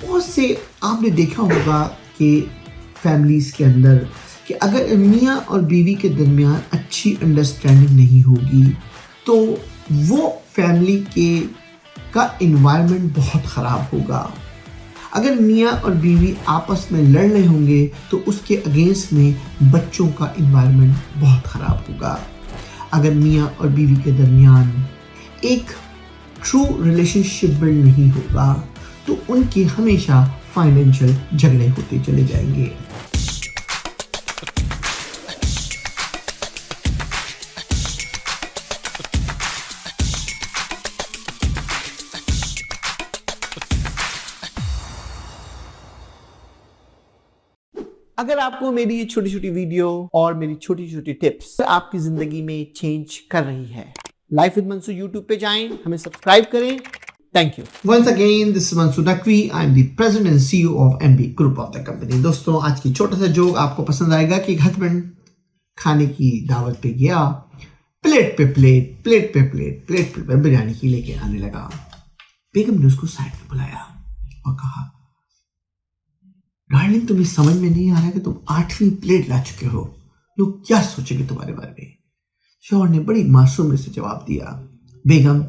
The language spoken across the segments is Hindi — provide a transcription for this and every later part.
बहुत से आपने देखा होगा कि फैमिलीज के अंदर कि अगर मियाँ और बीवी के दरमियान अच्छी अंडरस्टैंडिंग नहीं होगी तो वो फैमिली का इन्वायरमेंट बहुत ख़राब होगा। अगर मियाँ और बीवी आपस में लड़ रहे होंगे तो उसके अगेंस्ट में बच्चों का इन्वायरमेंट बहुत ख़राब होगा। अगर मियाँ और बीवी के दरमियान एक ट्रू रिलेशनशिप बिल्ड नहीं होगा तो उनके हमेशा फाइनेंशियल झगड़े होते चले जाएंगे। अगर आपको मेरी ये छोटी छोटी वीडियो और मेरी छोटी छोटी टिप्स आपकी जिंदगी में चेंज कर रही है, लाइफ विद मंसूर यूट्यूब पे जाएं, हमें सब्सक्राइब करें। Thank you. Once again this is Mansoor Naqvi, I am the president and CEO of MB group of the company. दोस्तों, आज की छोटा सा जोक आपको पसंद आएगा कि एक हस्बैंड खाने की दावत पे गया, प्लेट पे बिरयानी की लेके आने लगा। बेगम ने उसको साइड में बुलाया और कहा, डार्लिंग, तुम्हें समझ में नहीं आ रहा कि तुम 8वीं प्लेट ला चुके हो, लोग क्या सोचेंगे तुम्हारे बारे में। शौहर ने बड़ी मासूमी से जवाब दिया, बेगम,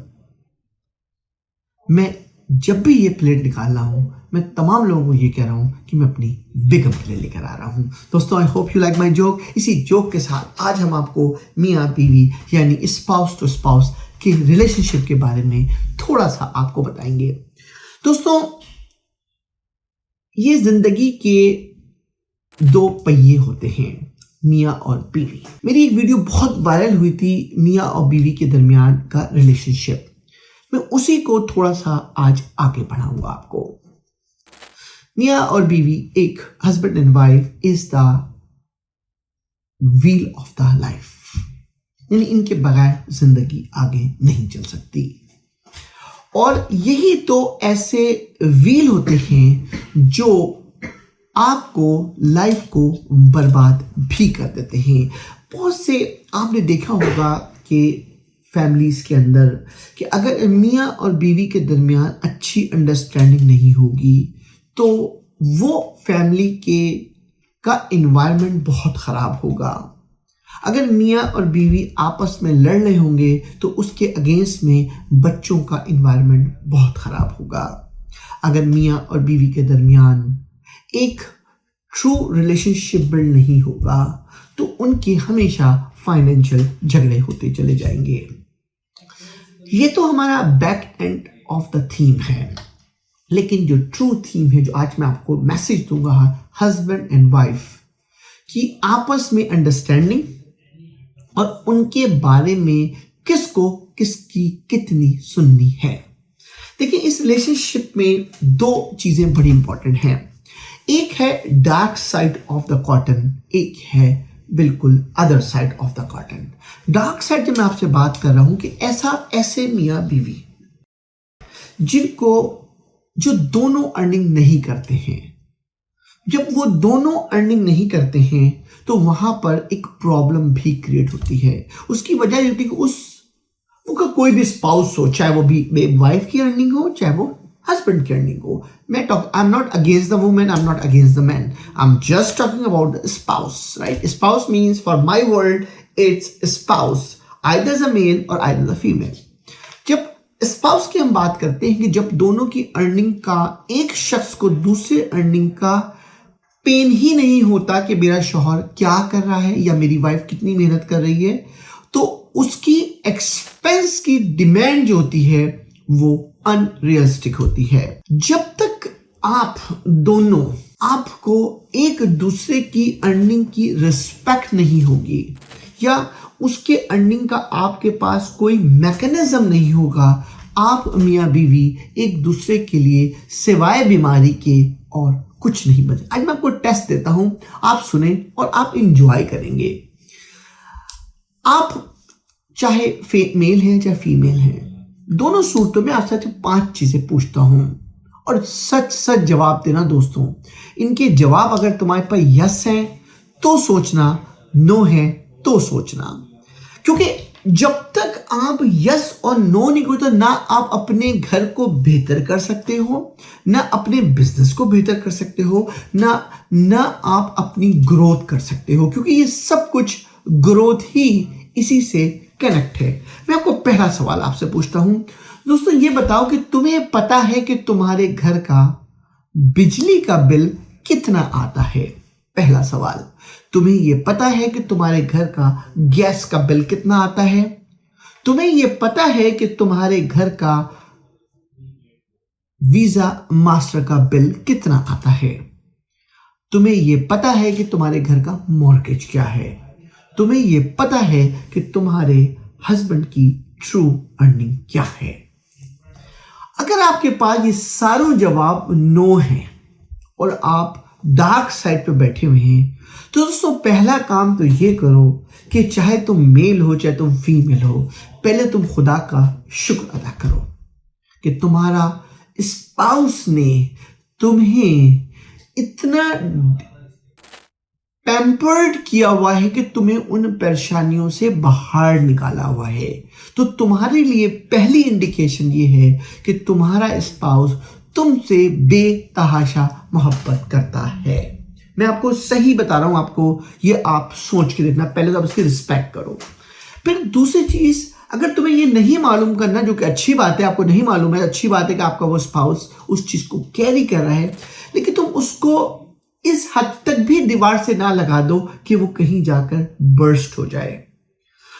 मैं जब भी ये प्लेट निकाल रहा हूं मैं तमाम लोगों को ये कह रहा हूं कि मैं अपनी बेगम के लिए लेकर आ रहा हूं। दोस्तों, I hope you like my joke. इसी जोक के साथ आज हम आपको मियाँ बीवी यानी स्पाउस टू स्पाउस के रिलेशनशिप के बारे में थोड़ा सा आपको बताएंगे। दोस्तों, ये जिंदगी के दो पहिए होते हैं, मियाँ और बीवी। मेरी एक वीडियो बहुत वायरल हुई थी, मियाँ और बीवी के दरमियान का रिलेशनशिप। मैं उसी को थोड़ा सा आज आगे बढ़ाऊंगा आपको। मियाँ और बीवी, एक husband and wife is the wheel of the life, यानी इनके बगैर जिंदगी आगे नहीं चल सकती। और यही तो ऐसे व्हील होते हैं जो आपको लाइफ को बर्बाद भी कर देते हैं। बहुत से आपने देखा होगा कि फैमिलीज के अंदर कि अगर मियाँ और बीवी के दरमियान अच्छी अंडरस्टैंडिंग नहीं होगी तो वो फैमिली का इन्वायरमेंट बहुत ख़राब होगा। अगर मियाँ और बीवी आपस में लड़ रहे होंगे तो उसके अगेंस्ट में बच्चों का इन्वायरमेंट बहुत ख़राब होगा। अगर मियाँ और बीवी के दरमियान एक ट्रू रिलेशनशिप बिल्ड नहीं होगा तो उनके हमेशा फाइनेंशियल झगड़े होते चले जाएंगे। ये तो हमारा back end of the theme है, लेकिन जो ट्रू थीम है, जो आज मैं आपको मैसेज दूंगा, हस्बैंड एंड वाइफ की आपस में अंडरस्टैंडिंग और उनके बारे में किसको किसकी कितनी सुननी है। देखिए, इस रिलेशनशिप में दो चीजें बड़ी इंपॉर्टेंट हैं। एक है dark side of the cotton, एक है बिल्कुल other side of the cotton. Dark side जब मैं आपसे बात कर रहा हूं कि ऐसे मियाँ बीवी जो दोनों अर्निंग नहीं करते हैं, जब वो दोनों अर्निंग नहीं करते हैं तो वहां पर एक प्रॉब्लम भी क्रिएट होती है। उसकी वजह ये होती है कि उसका कोई भी स्पाउस हो, चाहे वो भी वाइफ की अर्निंग हो, चाहे वो हस्बैंड की अर्निंग हो। I am not against the women, I am not against the man, I am just talking about the spouse, right. Spouse means for my world it's spouse, either the male or either the female. जब स्पाउस की हम बात करते हैं कि जब दोनों की अर्निंग का एक शख्स को दूसरे अर्निंग का पेन ही नहीं होता कि मेरा शौहर क्या कर रहा है या मेरी वाइफ कितनी मेहनत कर रही है, तो उसकी एक्सपेंस की डिमांड जो होती है वो अनरियलिस्टिक होती है। जब तक आपको एक दूसरे की अर्निंग की रिस्पेक्ट नहीं होगी या उसके अर्निंग का आपके पास कोई मैकेनिज्म नहीं होगा, आप मियाँ बीवी एक दूसरे के लिए सिवाय बीमारी के और कुछ नहीं बचे। आज मैं आपको टेस्ट देता हूं, आप सुने और आप इंजॉय करेंगे। आप चाहे मेल हैं चाहे फीमेल हैं, दोनों सूरतों में आपसे 5 चीजें पूछता हूं और सच सच जवाब देना। दोस्तों, इनके जवाब अगर तुम्हारे पास यस है तो सोचना, नो है तो सोचना, क्योंकि जब तक आप यस और नो नहीं करो तो ना आप अपने घर को बेहतर कर सकते हो, ना अपने बिजनेस को बेहतर कर सकते हो, ना आप अपनी ग्रोथ कर सकते हो, क्योंकि ये सब कुछ ग्रोथ ही इसी से कनेक्ट है। मैं आपको पहला सवाल आपसे पूछता हूं दोस्तों, ये बताओ कि तुम्हें पता है कि तुम्हारे घर का बिजली का बिल कितना आता है? पहला सवाल, तुम्हें यह पता है कि तुम्हारे घर का गैस का बिल कितना आता है? तुम्हें यह पता है कि तुम्हारे घर का वीजा मास्टर का बिल कितना आता है? तुम्हें यह पता है कि तुम्हारे घर का मॉर्गेज क्या है? तुम्हें यह पता है कि तुम्हारे हस्बैंड की ट्रू अर्निंग क्या है? अगर आपके पास ये सारों जवाब नो है और आप डार्क साइड पे बैठे हुए हैं, तो दोस्तों पहला काम तो ये करो कि चाहे तुम मेल हो चाहे तुम फीमेल हो, पहले तुम खुदा का शुक्र अदा करो कि तुम्हारा स्पाउस ने तुम्हें इतना पैम्पर्ड किया हुआ है कि तुम्हें उन परेशानियों से बाहर निकाला हुआ है। तो तुम्हारे लिए पहली इंडिकेशन ये है कि तुम्हारा स्पाउस तुमसे बेतहाशा मोहब्बत करता है। मैं आपको सही बता रहा हूं, आपको ये आप सोच के देखना, पहले तो आप इसकी रिस्पेक्ट करो। फिर दूसरी चीज, अगर तुम्हें ये नहीं मालूम करना, जो कि अच्छी बात है, आपको नहीं मालूम है, अच्छी बात है कि आपका वो स्पाउस उस चीज को कैरी कर रहा है, लेकिन तुम उसको इस हद तक भी दीवार से ना लगा दो कि वो कहीं जाकर बर्स्ट हो जाए।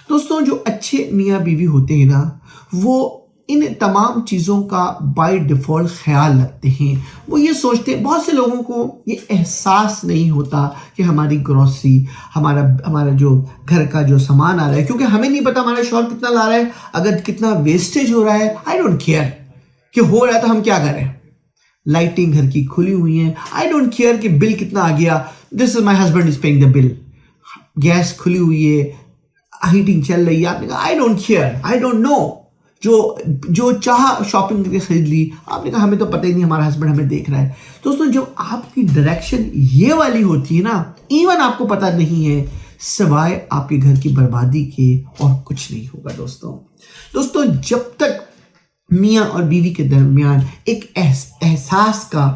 दोस्तों जो अच्छे मियाँ बीवी होते हैं ना, वो इन तमाम चीज़ों का बाय डिफ़ॉल्ट ख्याल रखते हैं। वो ये सोचते हैं, बहुत से लोगों को ये एहसास नहीं होता कि हमारी ग्रोसरी, हमारा जो घर का जो सामान आ रहा है, क्योंकि हमें नहीं पता हमारा शौहर कितना ला रहा है, अगर कितना वेस्टेज हो रहा है, आई डोंट केयर कि हो रहा है तो हम क्या करें। लाइटिंग घर की खुली हुई है, आई डोंट केयर कि बिल कितना आ गया, this is my husband is paying the bill. Gas खुली हुई है, हीटिंग चल रही है, आपने कहा I don't care, I don't know. जो चाह शॉपिंग करके खरीद ली, आपने कहा हमें तो पता ही नहीं, हमारा हस्बैंड हमें देख रहा है। दोस्तों जब आपकी डायरेक्शन ये वाली होती है ना, इवन आपको पता नहीं है, सिवाय आपके घर की बर्बादी के और कुछ नहीं होगा। दोस्तों जब तक मियाँ और बीवी के दरमियान एक एहसास का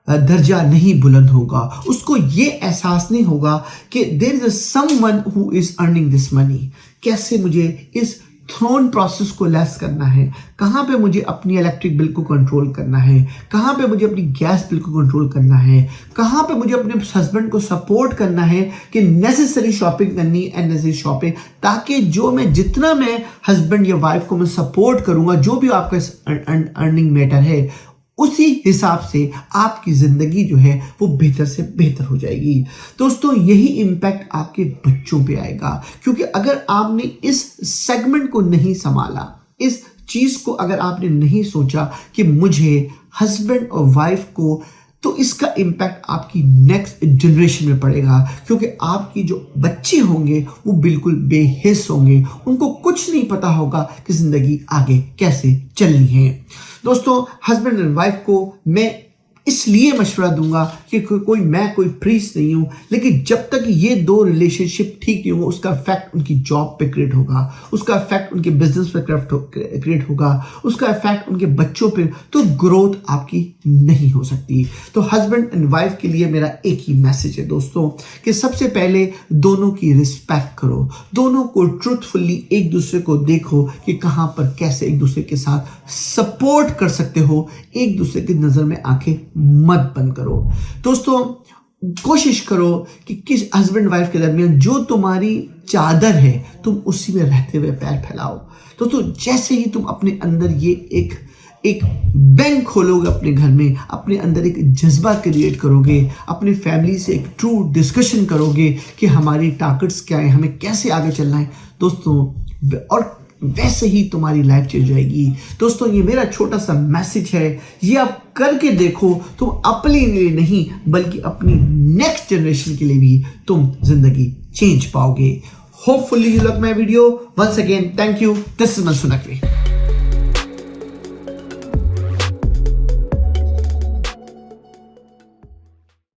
दर्जा नहीं बुलंद होगा, उसको ये एहसास नहीं होगा कि there is someone who is earning this money, कैसे मुझे इस थ्रोन प्रोसेस को लेस करना है, कहाँ पे मुझे अपनी इलेक्ट्रिक बिल को कंट्रोल करना है, कहाँ पे मुझे अपनी गैस बिल को कंट्रोल करना है, कहाँ पे मुझे अपने हस्बैंड को सपोर्ट करना है कि नेसेसरी शॉपिंग करनी, अननेसेसरी शॉपिंग, ताकि जितना मैं हस्बैंड या वाइफ को मैं सपोर्ट करूँगा, जो भी आपका अर्निंग मैटर है, उसी हिसाब से आपकी ज़िंदगी जो है वो बेहतर से बेहतर हो जाएगी। दोस्तों यही इम्पैक्ट आपके बच्चों पे आएगा, क्योंकि अगर आपने इस सेगमेंट को नहीं संभाला, इस चीज़ को अगर आपने नहीं सोचा कि मुझे हस्बैंड और वाइफ को, तो इसका इम्पैक्ट आपकी नेक्स्ट जनरेशन में पड़ेगा, क्योंकि आपकी जो बच्चे होंगे वो बिल्कुल बेहिस होंगे, उनको कुछ नहीं पता होगा कि ज़िंदगी आगे कैसे चलनी है। दोस्तों हस्बैंड एंड वाइफ को मैं इसलिए मशवरा दूंगा कि मैं कोई प्रीस्ट नहीं हूं, लेकिन जब तक ये दो रिलेशनशिप ठीक नहीं होगा, उसका इफेक्ट उनकी जॉब पे क्रिएट होगा, उसका इफेक्ट उनके बिजनेस पे क्रिएट होगा, उसका इफेक्ट उनके बच्चों पे, तो ग्रोथ आपकी नहीं हो सकती। तो हस्बैंड एंड वाइफ के लिए मेरा एक ही मैसेज है दोस्तों, कि सबसे पहले दोनों की रिस्पेक्ट करो, दोनों को ट्रूथफुली एक दूसरे को देखो कि कहां पर कैसे एक दूसरे के साथ सपोर्ट कर सकते हो, एक दूसरे की नजर में आंखें मत बंद करो। दोस्तों कोशिश करो कि किस हस्बैंड वाइफ के दरमियान जो तुम्हारी चादर है तुम उसी में रहते हुए पैर फैलाओ। दोस्तों जैसे ही तुम अपने अंदर ये एक बैंक खोलोगे, अपने घर में अपने अंदर एक जज्बा क्रिएट करोगे, अपनी फैमिली से एक ट्रू डिस्कशन करोगे कि हमारी टारगेट्स क्या है, हमें कैसे आगे चलना है दोस्तों, और वैसे ही तुम्हारी लाइफ चल जाएगी। दोस्तों ये मेरा छोटा सा मैसेज है, ये आप करके देखो, तुम अपने लिए नहीं बल्कि अपनी नेक्स्ट जनरेशन के लिए भी तुम जिंदगी चेंज पाओगे। Hopefully you like my video. Once again thank you, this is Mansoor Naqvi.